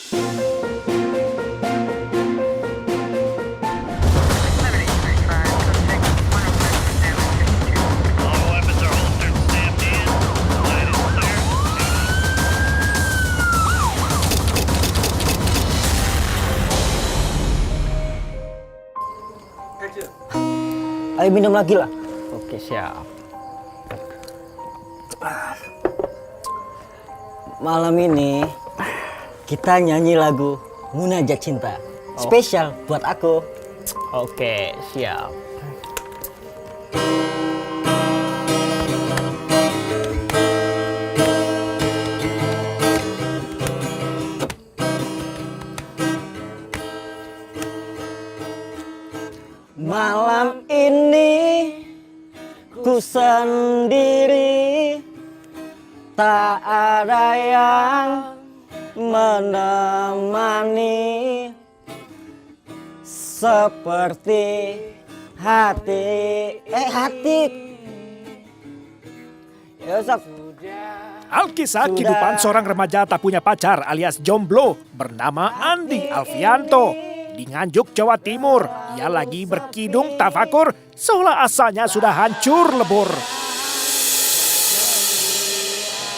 Ayo minum lagi lah. Oke, siap. Malam ini kita nyanyi lagu Munajat Cinta. Spesial buat aku. Oke, siap. Malam ini ku sendiri, tak ada yang menemani, seperti hati ya sok. Alkisah kehidupan seorang remaja tak punya pacar alias jomblo bernama Andi Alfianto. Di Nganjuk, Jawa Timur, ia lagi berkidung tafakur seolah asanya sudah hancur lebur.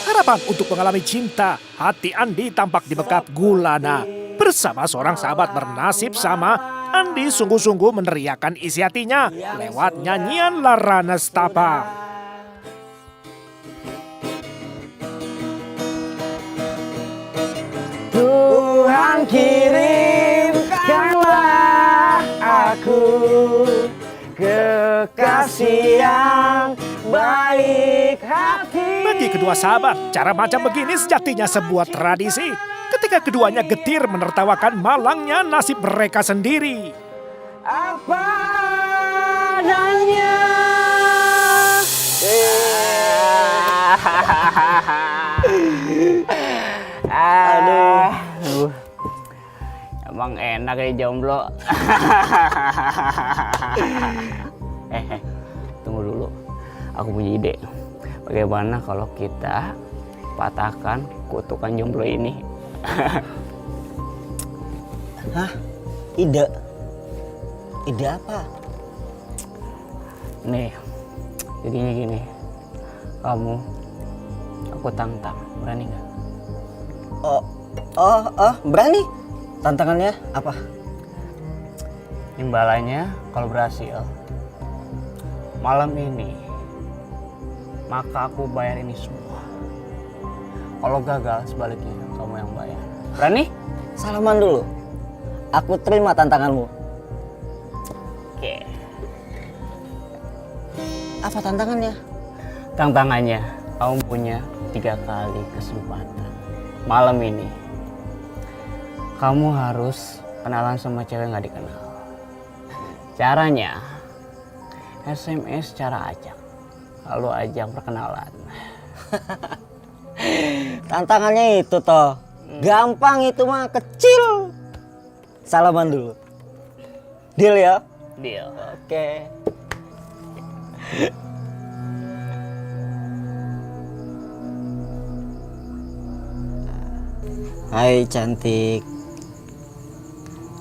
Harapan untuk mengalami cinta, hati Andi tampak dibekap gulana. Bersama seorang sahabat bernasib sama, Andi sungguh-sungguh meneriakan isi hatinya lewat nyanyian Lara Nestapa. Tuhan kirimkanlah aku kekasih yang baik hati. Bagi kedua sahabat, cara macam begini sejatinya sebuah tradisi. Ketika keduanya getir menertawakan malangnya nasib mereka sendiri. Apa adanya. Aduh. Emang enak ya jomblo. Tunggu dulu. Aku punya ide. Bagaimana kalau kita patahkan kutukan jomblo ini? Hah? Ide? Ide apa? Nih, jadinya gini. Kamu, aku tantang. Berani nggak? Berani. Tantangannya apa? Imbalannya kalau berhasil malam ini, maka aku bayar ini semua. Kalau gagal sebaliknya kamu yang bayar. Berani? Salaman dulu. Aku terima tantanganmu. Oke. Apa tantangannya? Tantangannya, kamu punya 3 kali kesempatan. Malam ini, kamu harus kenalan sama cewek nggak dikenal. Caranya, SMS cara ajak. Lalu ajak perkenalan. Tantangannya itu toh. Gampang itu mah, kecil. Salaman dulu. Deal ya? Deal. Oke. Hai cantik.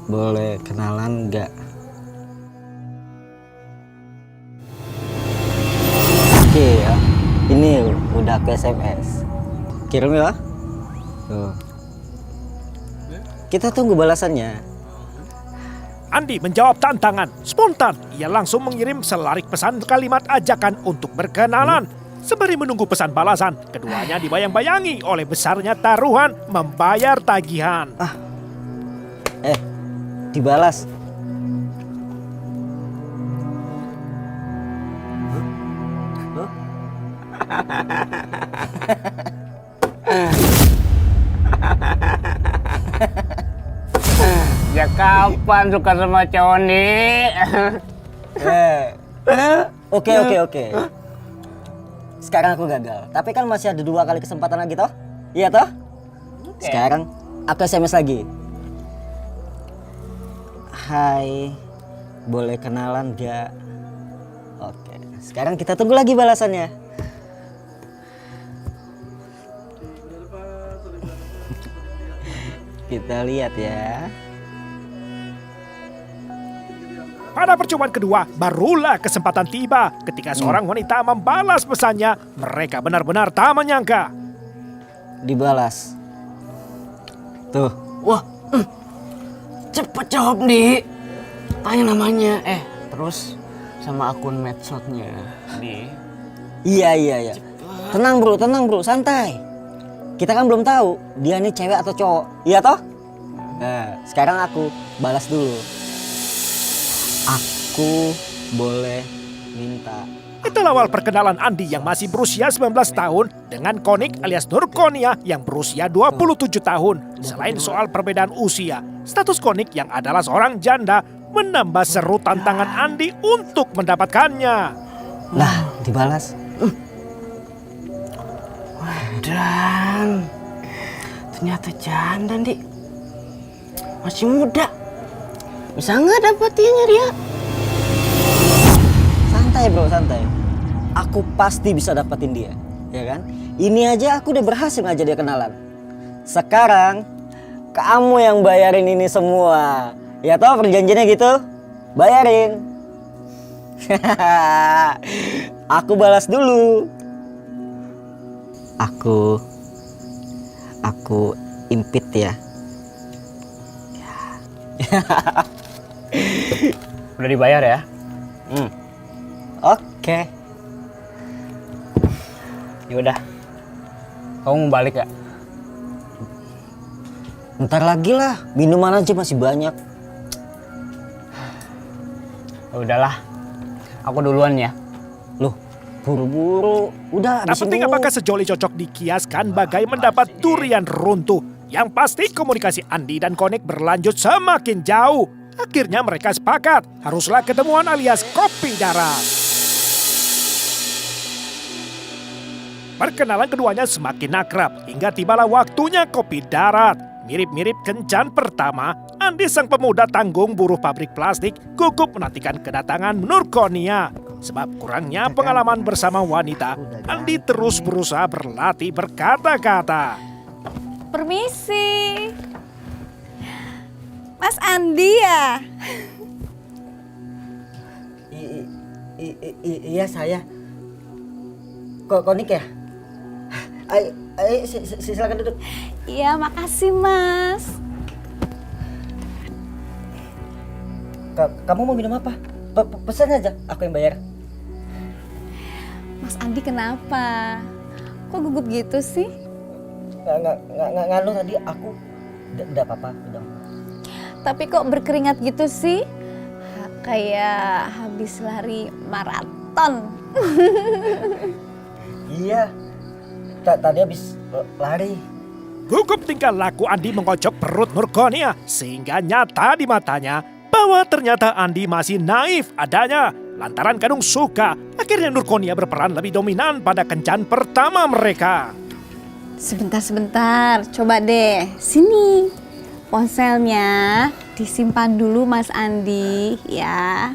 Boleh kenalan nggak? Oke ya. Ini udah ke SMS. Kirim ya. Tuh. Kita tunggu balasannya. Andi menjawab tantangan. Spontan, ia langsung mengirim selarik pesan kalimat ajakan untuk berkenalan. Sembari menunggu pesan balasan, keduanya dibayang-bayangi oleh besarnya taruhan membayar tagihan. Dibalas. Ya kapan suka sama cowok nih? Oke. Sekarang aku gagal. Tapi kan masih ada 2 kali kesempatan lagi toh? Iya toh? Sekarang aku SMS lagi. Hai, boleh kenalan gak? Oke, sekarang kita tunggu lagi balasannya. Kita lihat ya. Pada percobaan kedua, barulah kesempatan tiba ketika seorang wanita membalas pesannya. Mereka benar-benar tak menyangka. Dibalas. Tuh. Wah, cepet jawab Di. Tanya namanya. Terus sama akun medsosnya Di. Iya. Tenang bro, santai. Kita kan belum tahu dia nih cewek atau cowok. Iya toh? Nah, sekarang aku balas dulu. Aku boleh minta. Itulah awal perkenalan Andi yang masih berusia 19 tahun dengan Konik alias Nurkonia yang berusia 27 tahun. Selain soal perbedaan usia, status Konik yang adalah seorang janda menambah seru tantangan Andi untuk mendapatkannya. Lah, dibalas. Dan ternyata janda Di. Masih muda. Bisa nggak dapetinnya dia? Santai bro, santai. Aku pasti bisa dapetin dia, ya kan? Ini aja aku udah berhasil ngajak dia kenalan. Sekarang kamu yang bayarin ini semua. Ya toh perjanjiannya gitu? Bayarin. Aku balas dulu. Aku impit ya. Udah dibayar ya? Oke. Yaudah. Kamu mau balik gak? Ntar lagi lah, minuman aja masih banyak. Ya udahlah. Aku duluan ya. Loh, buru-buru. Udah, Tak habisin penting dulu. apakah sejoli cocok dikiaskan bagai mendapat durian runtuh. Yang pasti komunikasi Andi dan Konik berlanjut semakin jauh. Akhirnya mereka sepakat haruslah ketemuan alias kopi darat. Perkenalan keduanya semakin akrab hingga tibalah waktunya kopi darat. Mirip-mirip kencan pertama, Andi sang pemuda tanggung buruh pabrik plastik gugup menantikan kedatangan Nurkonia. Sebab kurangnya pengalaman bersama wanita, Andi terus berusaha berlatih berkata-kata. Permisi. Mas Andi ya? Iya saya. Konik ya? Ayo silakan duduk. Iya, makasih Mas. Kamu mau minum apa? Pesan aja, aku yang bayar. Mas Andi kenapa? Kok gugup gitu sih? Nggak nganu tadi aku udah apa-apa udah. Tapi kok berkeringat gitu sih? Kayak habis lari maraton. Iya. Tadi habis lari. Gugup tingkah laku Andi mengocok perut Nurkonia sehingga nyata di matanya bahwa ternyata Andi masih naif adanya. Lantaran kadung suka, akhirnya Nurkonia berperan lebih dominan pada kencan pertama mereka. Sebentar, coba deh. Sini. Ponselnya disimpan dulu Mas Andi ya.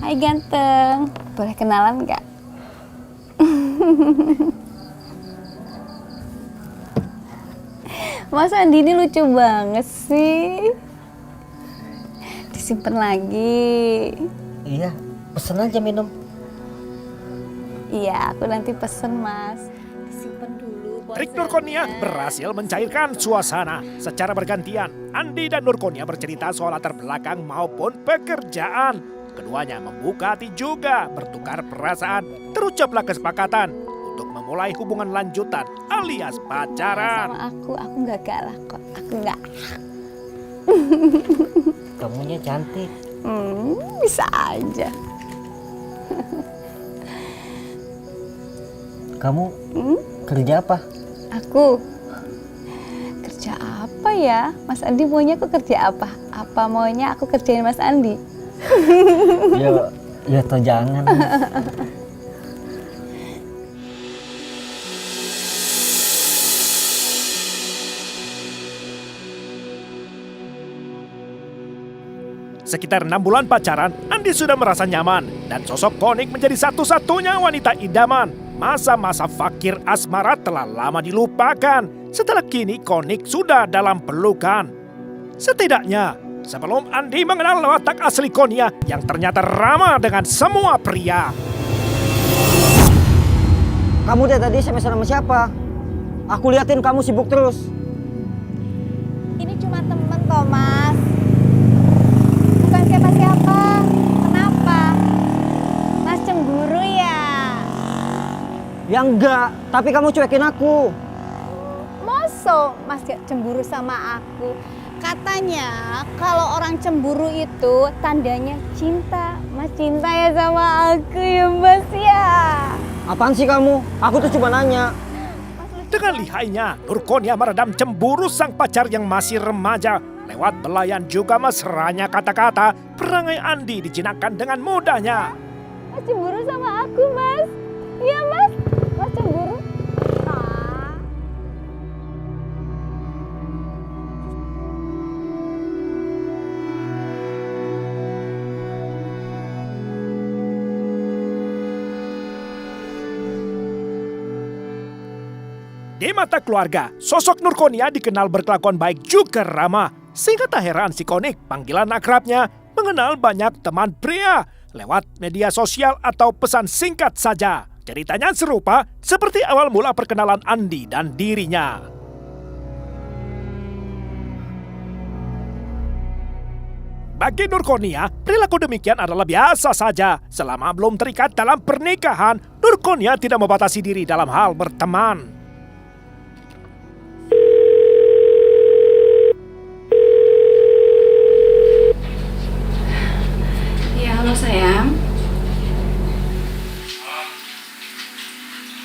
Hai ganteng, boleh kenalan nggak? Mas Andi ini lucu banget sih. Disimpan lagi. Iya, pesen aja minum. Iya, aku nanti pesen Mas. Disimpan dulu Trik ponselnya. Nurkonia berhasil mencairkan suasana. Secara bergantian, Andi dan Nurkonia bercerita soal latar belakang maupun pekerjaan. Keduanya membuka hati juga, bertukar perasaan. Terucaplah kesepakatan untuk memulai hubungan lanjutan alias pacaran. Sama aku nggak galak kok. Aku nggak. Kamunya cantik. Bisa aja. Kamu kerja apa? Aku kerja apa ya? Mas Andi maunya aku kerja apa? Apa maunya aku kerjain Mas Andi? Ya toh jangan. Sekitar 6 bulan pacaran, Andi sudah merasa nyaman dan sosok Konik menjadi satu-satunya wanita idaman. masa-masa fakir asmara telah lama dilupakan setelah kini Konik sudah dalam pelukan. Setidaknya sebelum Andi mengenal watak asli Konia yang ternyata ramah dengan semua pria. Kamu dari tadi SMS sama siapa? Aku liatin kamu sibuk terus. Ini cuma temen kok, Mas. Bukan siapa-siapa. Kenapa? Mas cemburu ya? Ya enggak, tapi kamu cuekin aku. Moso Mas gak cemburu sama aku? Katanya kalau orang cemburu itu tandanya cinta. Mas cinta ya sama aku ya Mas ya? Apaan sih kamu? Aku tuh cuma nanya. Dengan lihainya, Nurkonia meredam cemburu sang pacar yang masih remaja. Lewat belayan juga mesranya kata-kata, perangai Andi dijinakkan dengan mudahnya. Mas cemburu sama aku Mas? Iya Mas? Mas cemburu? Ah. Di mata keluarga, sosok Nurkonia dikenal berkelakuan baik juga ramah. Sehingga tak heran si Konik, panggilan akrabnya, mengenal banyak teman pria lewat media sosial atau pesan singkat saja. Ceritanya serupa seperti awal mula perkenalan Andi dan dirinya. Bagi Nurkonia, perilaku demikian adalah biasa saja. Selama belum terikat dalam pernikahan, Nurkonia tidak membatasi diri dalam hal berteman. Ya, halo sayang.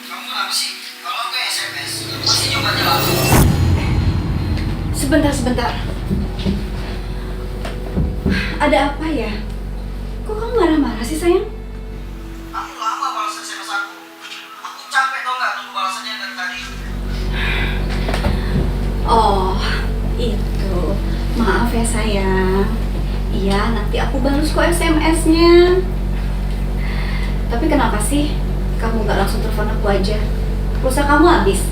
Kamu kenapa sih? Kalau aku SMS, masih nyoba jawab. Sebentar. Ada apa ya? Kok kamu marah-marah sih sayang? Kamu lama balas SMS aku. Aku capek tau nggak tunggu balasannya dari tadi. Oh, itu. Maaf ya sayang. Iya, nanti aku balas kok SMS-nya. Tapi kenapa sih kamu gak langsung telepon aku aja? Pulsa kamu habis.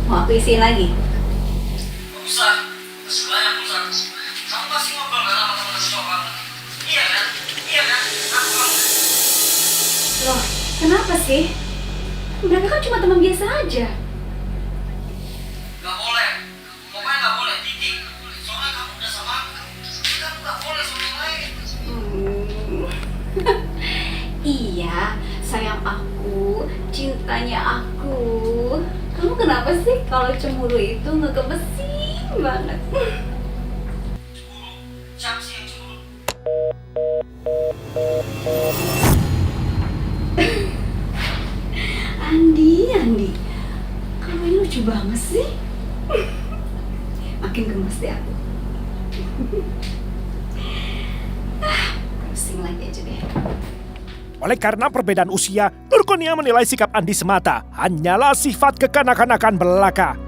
Mau aku isiin lagi? Gak usah, masih banyak pulsa. Kamu pasti ngobrol kan sama temen cowok kamu? Iya kan? Aku kamu. Loh, kenapa sih? Mereka kan cuma teman biasa aja. Gak boleh. Pokoknya gak boleh, titik. Soalnya kamu udah sama aku. Kamu gak boleh sama yang lain. Iya, sayang aku, cintanya aku. Kamu kenapa sih kalau cemburu itu ngegemesin banget? Siapa sih yang cemburu? Andi, kamu ini lucu banget sih. Makin gemes deh aku. Pusing lagi aja deh. Oleh karena perbedaan usia, Nurkonia menilai sikap Andi semata hanyalah sifat kekanak-kanakan belaka.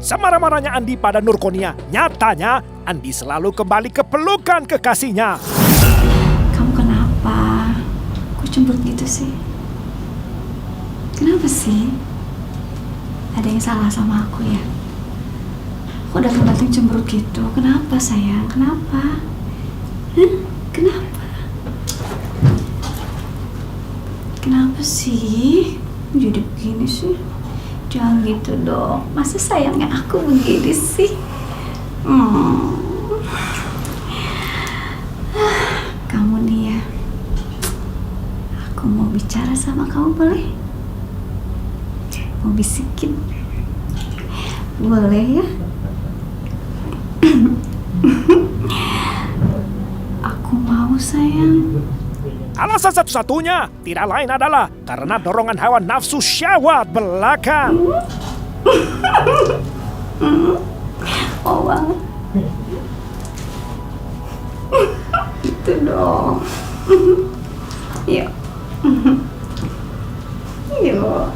Semarah-marahnya Andi pada Nurkonia, nyatanya Andi selalu kembali ke pelukan kekasihnya. Kamu kenapa? Kok cemberut gitu sih? Kenapa sih? Ada yang salah sama aku ya? Kok datang-datang cemberut gitu? Kenapa sayang? Kenapa? Kenapa? Kenapa sih? Jadi begini sih? Jangan gitu dong. Masa sayangnya aku begini sih? Kamu nih ya, aku mau bicara sama kamu, boleh? Mau bisikin? Boleh ya? Aku mau sayang. Alasan satu-satunya tidak lain adalah karena dorongan hawa nafsu syahwat belaka. Oh banget. Itu dong. Iya. Iya.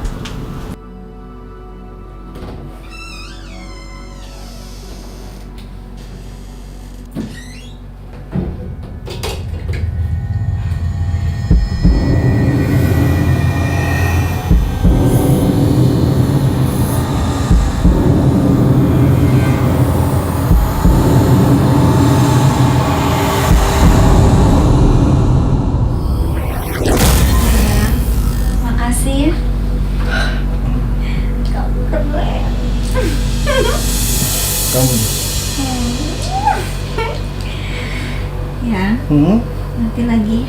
Makasih ya. Kamu keren. Kamu. Ya, Hmm? nanti lagi.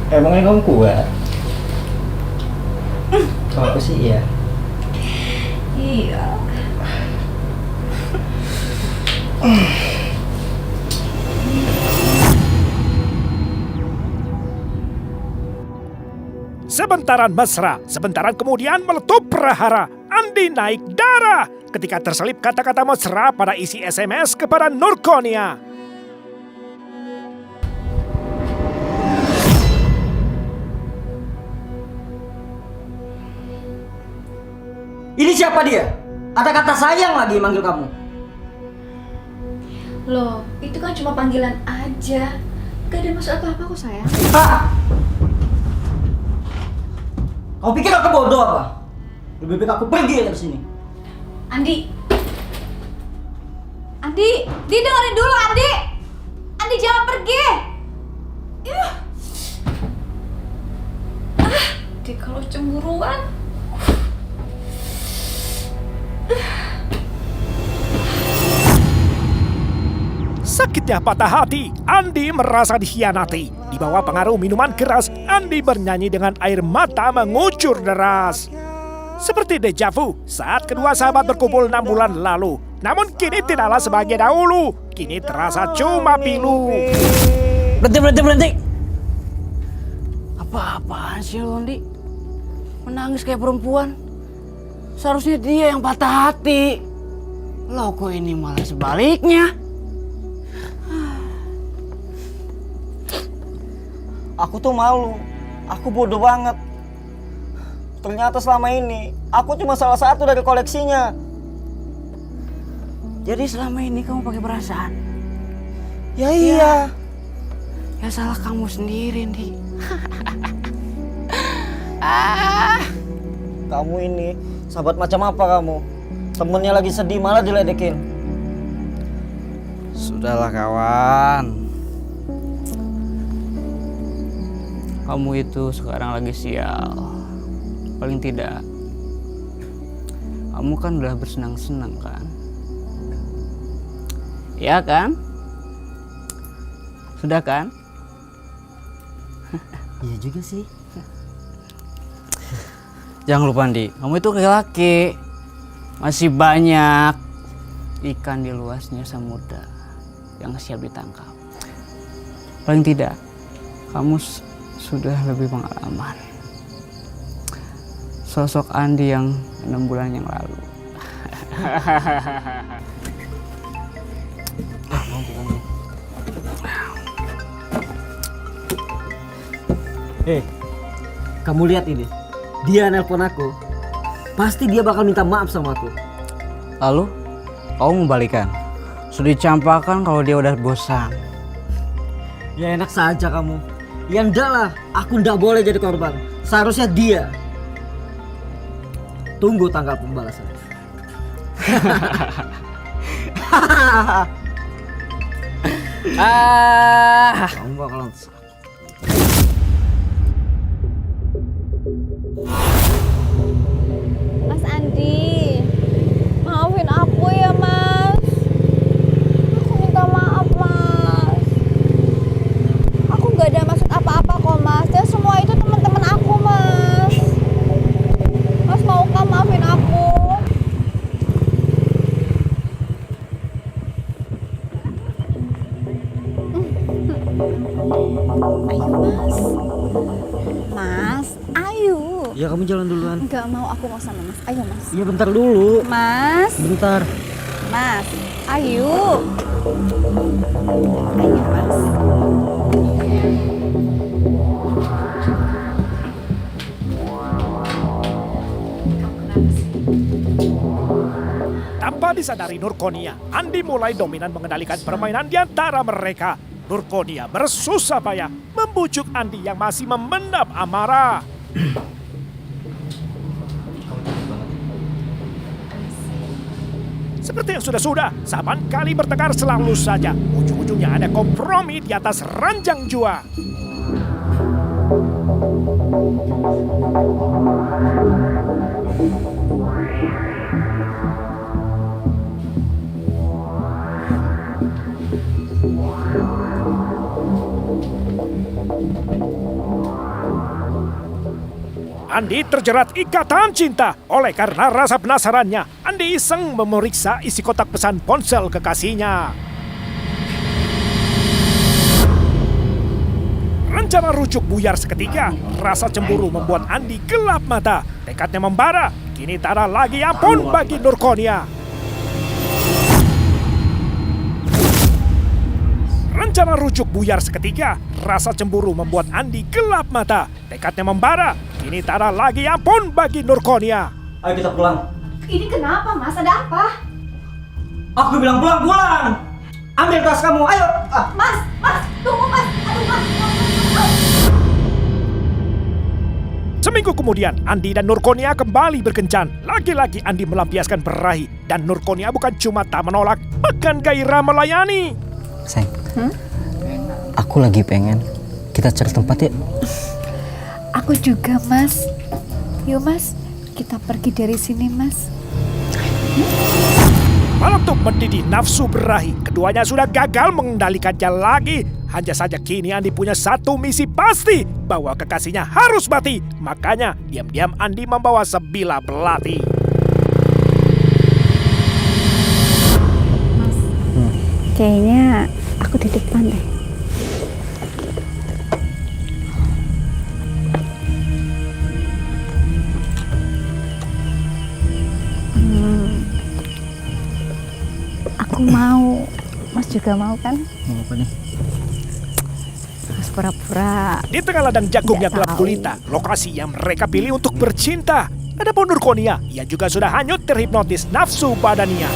Emangnya kamu kuat? Apa sih ya? Iya. Sebentaran mesra, sebentaran kemudian meletup prahara. Andi naik darah ketika terselip kata-kata mesra pada isi SMS kepada Nurkonia. Ini siapa dia? Ada kata sayang lagi manggil kamu. Loh, itu kan cuma panggilan aja. Gak ada maksud apa-apa kok sayang. Hah? Kau pikir aku bodoh apa? Lebih baik aku pergi dari sini. Andi. Andi, dengerin dulu Andi. Andi jangan pergi. Dia kalau cemburuan. Sakitnya patah hati, Andi merasa dikhianati. Di bawah pengaruh minuman keras, Andi bernyanyi dengan air mata mengucur deras. Seperti dejavu saat kedua sahabat berkumpul 6 bulan lalu. Namun kini tidaklah sebagai dahulu. Kini terasa cuma pilu. Berhenti. Apa-apaan sih lo, Andi? Menangis kayak perempuan. Seharusnya dia yang patah hati. Lo kok ini malah sebaliknya? Aku tuh malu. Aku bodoh banget. Ternyata selama ini aku cuma salah satu dari koleksinya. Jadi selama ini kamu pakai perasaan? Ya iya. Ya salah kamu sendiri, Andi. Kamu ini sahabat macam apa kamu? Temennya lagi sedih malah diledekin. Sudahlah kawan. Kamu itu sekarang lagi sial. Paling tidak, kamu kan udah bersenang-senang kan? Ya kan? Sudah kan? Iya juga sih. Jangan lupa Andi, kamu itu laki-laki. Masih banyak ikan di luasnya samudra yang siap ditangkap. Paling tidak, kamu sudah lebih pengalaman. Sosok Andi yang 6 bulan yang lalu. Kamu lihat ini. Dia nelpon aku. Pasti dia bakal minta maaf sama aku. Lalu, kamu membalikan. Sudah dicampakkan kalau dia udah bosan. Ya enak saja kamu. Ya enggak lah, aku enggak boleh jadi korban. Seharusnya dia. Tunggu tanggal pembalasan. Kamu bakalan Mas Andi, maafin aku ya Mas. Aku minta maaf Mas. Aku gak ada maksud apa-apa kok Mas. Dan semua itu teman-teman aku Mas. Mas mau kan maafin aku? Ayo Mas. Mas, ayo. Ya kamu jalan duluan. Enggak mau, aku mau sama Mas. Ayo Mas. Iya bentar dulu. Mas. Bentar. Mas, ayo. Ayo, Mas. Tanpa disadari Nurkonia, Andi mulai dominan mengendalikan permainan di antara mereka. Nurkonia bersusah payah membujuk Andi yang masih memendam amarah. Seperti yang sudah-sudah, saban kali bertengkar selalu saja. Ujung-ujungnya ada kompromi di atas ranjang jua. Andi terjerat ikatan cinta. Oleh karena rasa penasarannya, Andi iseng memeriksa isi kotak pesan ponsel kekasihnya. Rencana rujuk buyar seketika. Rasa cemburu membuat Andi gelap mata. Tekadnya membara. Kini tak ada lagi ampun bagi Nurkonia. Rencana rujuk buyar seketika. Rasa cemburu membuat Andi gelap mata. Tekadnya membara. Kini tak ada lagi ampun bagi Nurkonia. Ayo kita pulang. Ini kenapa, Mas? Ada apa? Aku bilang pulang. Ambil tas kamu, ayo. Mas, tunggu, Mas. Aduh, Mas. Seminggu kemudian, Andi dan Nurkonia kembali berkencan. Lagi-lagi Andi melampiaskan berahi. Dan Nurkonia bukan cuma tak menolak, bahkan gairah melayani. Sayang, aku lagi pengen kita cari tempat yuk. Aku juga, Mas. Yuk, Mas. Kita pergi dari sini, Mas. Meletup mendidih nafsu berahi, keduanya sudah gagal mengendalikannya lagi. Hanya saja kini Andi punya satu misi pasti, bahwa kekasihnya harus mati. Makanya diam-diam Andi membawa sebilah belati. Mas, kayaknya aku di depan deh. Aku mau, Mas juga mau kan? Mau apa nih? Mas pura-pura. Di tengah ladang jagung Tidak yang gelap tahu. gulita, lokasi yang mereka pilih untuk bercinta. Adapun Nurkonia, ia juga sudah hanyut terhipnotis nafsu badannya.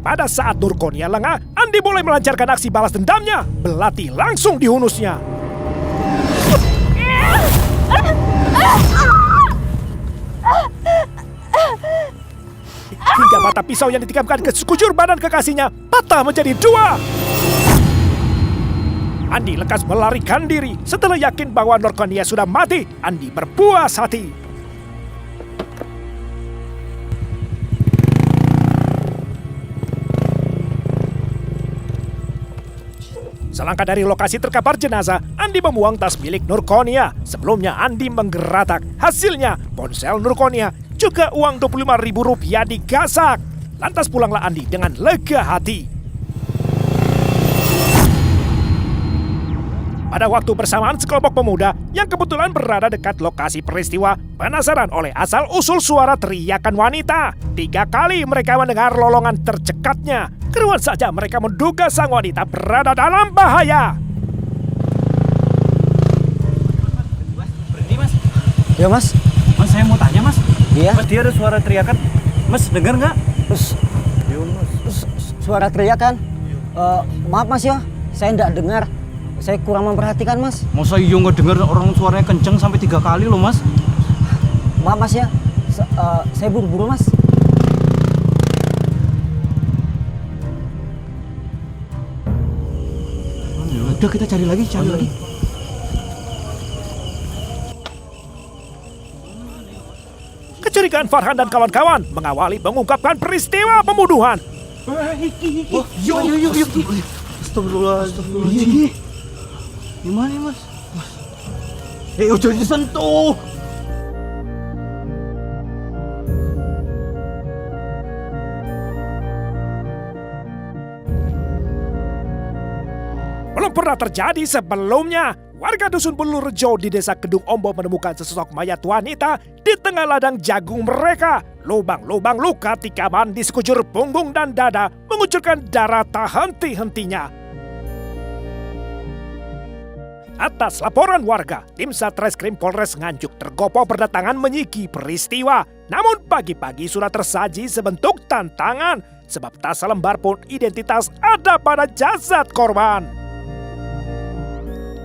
Pada saat Nurkonia lengah, Andi mulai melancarkan aksi balas dendamnya. Belati langsung dihunusnya. Hingga mata pisau yang ditikamkan ke sekujur badan kekasihnya patah menjadi dua. Andi lekas melarikan diri. Setelah yakin bahwa Nurkonia sudah mati, Andi berpuas hati. Selangkah dari lokasi terkapar jenazah, Andi membuang tas milik Nurkonia. Sebelumnya Andi menggeratak. Hasilnya, ponsel Nurkonia juga uang Rp25.000 digasak. Lantas pulanglah Andi dengan lega hati. Pada waktu bersamaan sekelompok pemuda yang kebetulan berada dekat lokasi peristiwa penasaran oleh asal-usul suara teriakan wanita. 3 kali mereka mendengar lolongan tercekatnya. Keruan saja mereka menduga sang wanita berada dalam bahaya. Berhenti, Mas. Ya mas. Mas, saya mau tanya, Mas. Iya. Mas, dia ada suara teriakan. Mas, dengar nggak? Suara teriakan. Maaf mas ya, saya tidak dengar. Saya kurang memperhatikan mas. Masa iya nggak dengar orang suaranya kenceng sampai 3 kali loh, Mas? Maaf mas ya, saya buru-buru mas. Udah, kita cari lagi. Kecurigaan Farhan dan kawan-kawan mengawali mengungkapkan peristiwa pembunuhan. Yuk. Astagfirullah. Gimana ya, Mas? Udah disentuh. Belum pernah terjadi sebelumnya. Warga dusun Bulurejo di desa Kedung Ombo menemukan sesosok mayat wanita di tengah ladang jagung mereka. Lubang-lubang luka tikaman di sekujur punggung dan dada mengucurkan darah tak henti-hentinya. Atas laporan warga, tim Satreskrim Polres Nganjuk tergopoh berdatangan menyiki peristiwa. Namun pagi-pagi sudah tersaji sebentuk tantangan sebab tak selembar pun identitas ada pada jasad korban.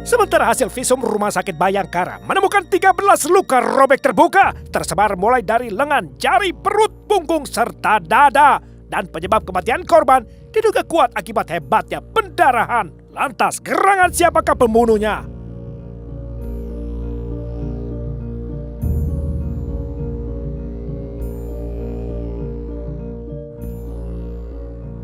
Sementara hasil visum Rumah Sakit Bayangkara menemukan 13 luka robek terbuka tersebar mulai dari lengan, jari, perut, punggung, serta dada. Dan penyebab kematian korban diduga kuat akibat hebatnya pendarahan. Lantas gerangan siapakah pembunuhnya?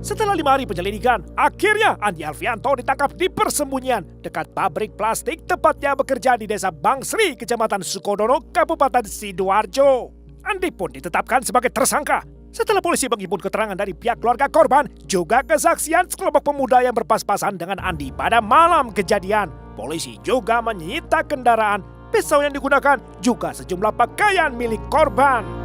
Setelah 5 hari penyelidikan, akhirnya Andi Alfianto ditangkap di persembunyian dekat pabrik plastik tepatnya bekerja di desa Bangsri, Kecamatan Sukodono, Kabupaten Sidoarjo. Andi pun ditetapkan sebagai tersangka. Setelah polisi menghimpun keterangan dari pihak keluarga korban, juga kesaksian sekelompok pemuda yang berpas-pasan dengan Andi pada malam kejadian. Polisi juga menyita kendaraan, pisau yang digunakan, juga sejumlah pakaian milik korban.